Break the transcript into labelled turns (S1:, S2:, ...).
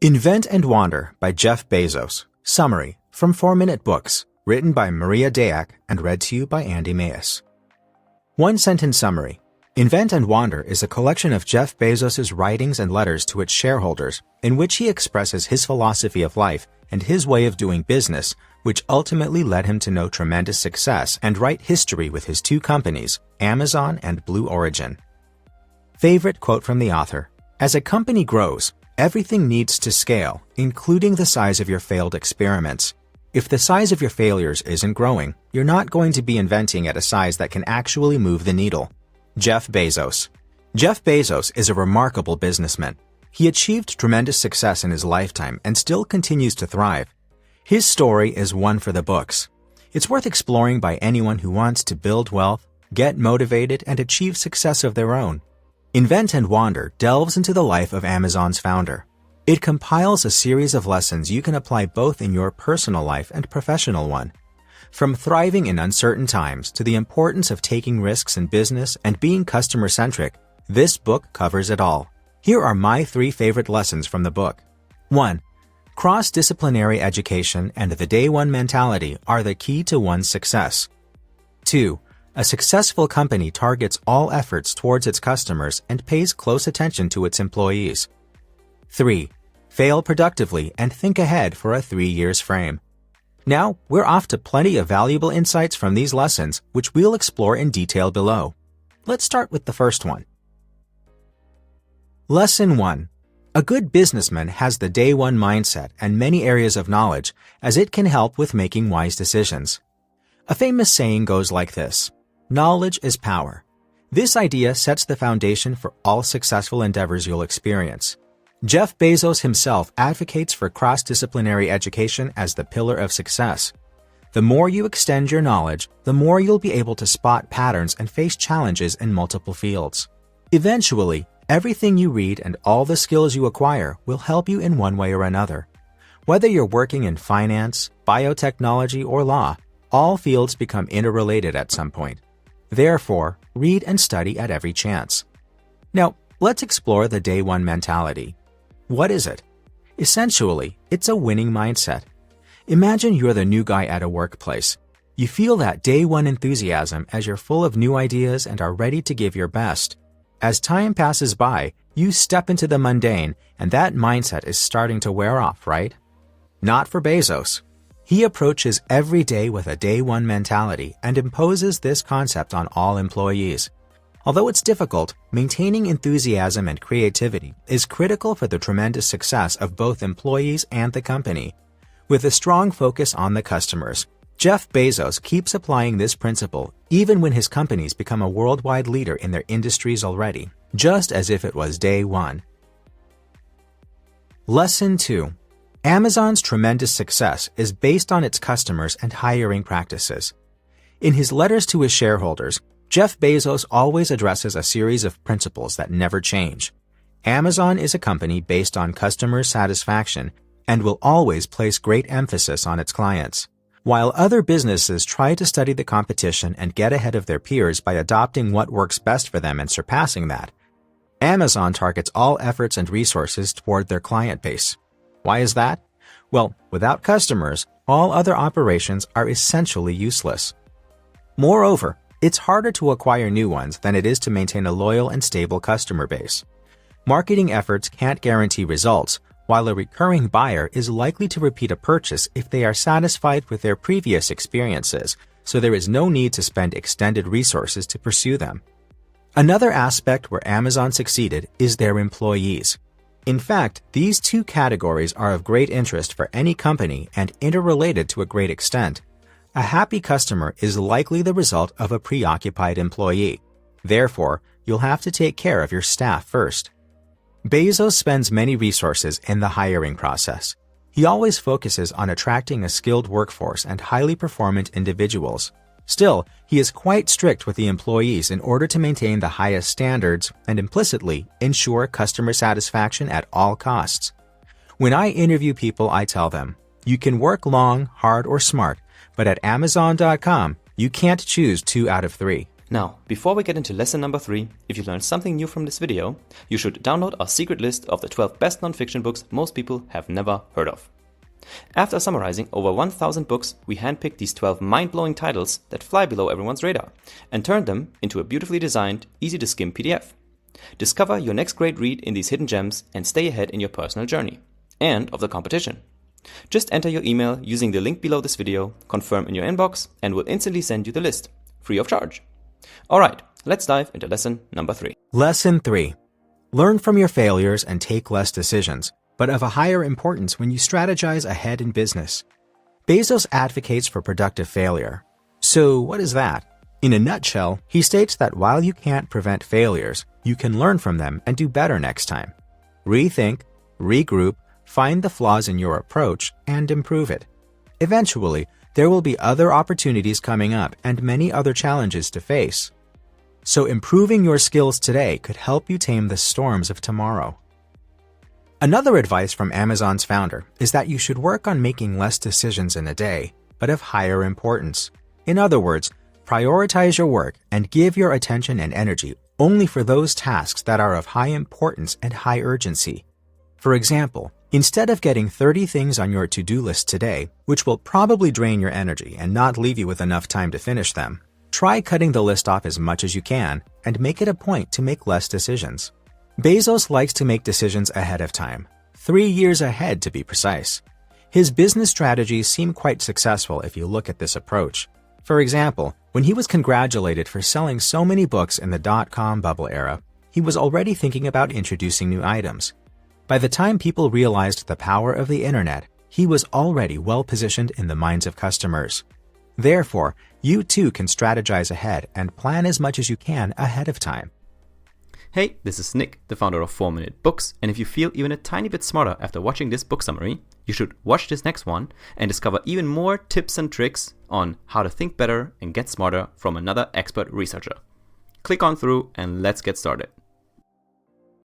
S1: Invent and Wander by Jeff Bezos. Summary from 4-Minute Books, written by Maria Dayak and read to you by Andy Mayes. One-sentence summary. Invent and Wander is a collection of Jeff Bezos' writings and letters to its shareholders in which he expresses his philosophy of life and his way of doing business, which ultimately led him to know tremendous success and write history with his two companies, Amazon and Blue Origin. Favorite quote from the author: "As a company grows, everything needs to scale, including the size of your failed experiments. If the size of your failures isn't growing, you're not going to be inventing at a size that can actually move the needle." Jeff Bezos. Jeff Bezos is a remarkable businessman. He achieved tremendous success in his lifetime and still continues to thrive. His story is one for the books. It's worth exploring by anyone who wants to build wealth, get motivated, and achieve success of their own. Invent and Wander delves into the life of Amazon's founder. It compiles a series of lessons you can apply both in your personal life and professional one. From thriving in uncertain times to the importance of taking risks in business and being customer-centric, this book covers it all. Here are my 3 favorite lessons from the book. 1. Cross-disciplinary education and the day one mentality are the key to one's success. 2. A successful company targets all efforts towards its customers and pays close attention to its employees. 3. Fail productively and think ahead for a 3 years frame. Now, we're off to plenty of valuable insights from these lessons, which we'll explore in detail below. Let's start with the first one. Lesson 1. A good businessman has the day one mindset and many areas of knowledge, as it can help with making wise decisions. A famous saying goes like this: knowledge is power. This idea sets the foundation for all successful endeavors you'll experience. Jeff Bezos himself advocates for cross-disciplinary education as the pillar of success. The more you extend your knowledge, the more you'll be able to spot patterns and face challenges in multiple fields. Eventually, everything you read and all the skills you acquire will help you in one way or another. Whether you're working in finance, biotechnology, or law, all fields become interrelated at some point. Therefore, read and study at every chance. Now, let's explore the day one mentality. What is it? Essentially, it's a winning mindset. Imagine you're the new guy at a workplace. You feel that day one enthusiasm as you're full of new ideas and are ready to give your best. As time passes by, you step into the mundane, and that mindset is starting to wear off, right? Not for Bezos. He approaches every day with a day one mentality and imposes this concept on all employees. Although it's difficult, maintaining enthusiasm and creativity is critical for the tremendous success of both employees and the company. With a strong focus on the customers, Jeff Bezos keeps applying this principle even when his companies become a worldwide leader in their industries already, just as if it was day one. Lesson 2. Amazon's tremendous success is based on its customers and hiring practices. In his letters to his shareholders, Jeff Bezos always addresses a series of principles that never change. Amazon is a company based on customer satisfaction and will always place great emphasis on its clients. While other businesses try to study the competition and get ahead of their peers by adopting what works best for them and surpassing that, Amazon targets all efforts and resources toward their client base. Why is that? Well, without customers, all other operations are essentially useless. Moreover, it's harder to acquire new ones than it is to maintain a loyal and stable customer base. Marketing efforts can't guarantee results, while a recurring buyer is likely to repeat a purchase if they are satisfied with their previous experiences, so there is no need to spend extended resources to pursue them. Another aspect where Amazon succeeded is their employees. In fact, these two categories are of great interest for any company and interrelated to a great extent. A happy customer is likely the result of a preoccupied employee. Therefore, you'll have to take care of your staff first. Bezos spends many resources in the hiring process. He always focuses on attracting a skilled workforce and highly performant individuals. Still, he is quite strict with the employees in order to maintain the highest standards and implicitly ensure customer satisfaction at all costs. When I interview people, I tell them, you can work long, hard, or smart, but at Amazon.com, you can't choose 2 out of 3.
S2: Now, before we get into lesson number 3, if you learned something new from this video, you should download our secret list of the 12 best non-fiction books most people have never heard of. After summarizing over 1,000 books, we handpicked these 12 mind-blowing titles that fly below everyone's radar and turned them into a beautifully designed, easy-to-skim PDF. Discover your next great read in these hidden gems and stay ahead in your personal journey and of the competition. Just enter your email using the link below this video, confirm in your inbox, and we'll instantly send you the list, free of charge. Alright, let's dive into lesson number 3.
S1: Lesson 3. Learn from your failures and take less decisions, but of a higher importance when you strategize ahead in business. Bezos advocates for productive failure. So what is that? In a nutshell, he states that while you can't prevent failures, you can learn from them and do better next time. Rethink, regroup, find the flaws in your approach, and improve it. Eventually, there will be other opportunities coming up and many other challenges to face. So improving your skills today could help you tame the storms of tomorrow. Another advice from Amazon's founder is that you should work on making less decisions in a day, but of higher importance. In other words, prioritize your work and give your attention and energy only for those tasks that are of high importance and high urgency. For example, instead of getting 30 things on your to-do list today, which will probably drain your energy and not leave you with enough time to finish them, try cutting the list off as much as you can and make it a point to make less decisions. Bezos likes to make decisions ahead of time, 3 years ahead to be precise. His business strategies seem quite successful if you look at this approach. For example, when he was congratulated for selling so many books in the dot-com bubble era, he was already thinking about introducing new items. By the time people realized the power of the internet, he was already well positioned in the minds of customers. Therefore, you too can strategize ahead and plan as much as you can ahead of time.
S2: Hey, this is Nick, the founder of 4-Minute Books, and if you feel even a tiny bit smarter after watching this book summary, you should watch this next one and discover even more tips and tricks on how to think better and get smarter from another expert researcher. Click on through and let's get started.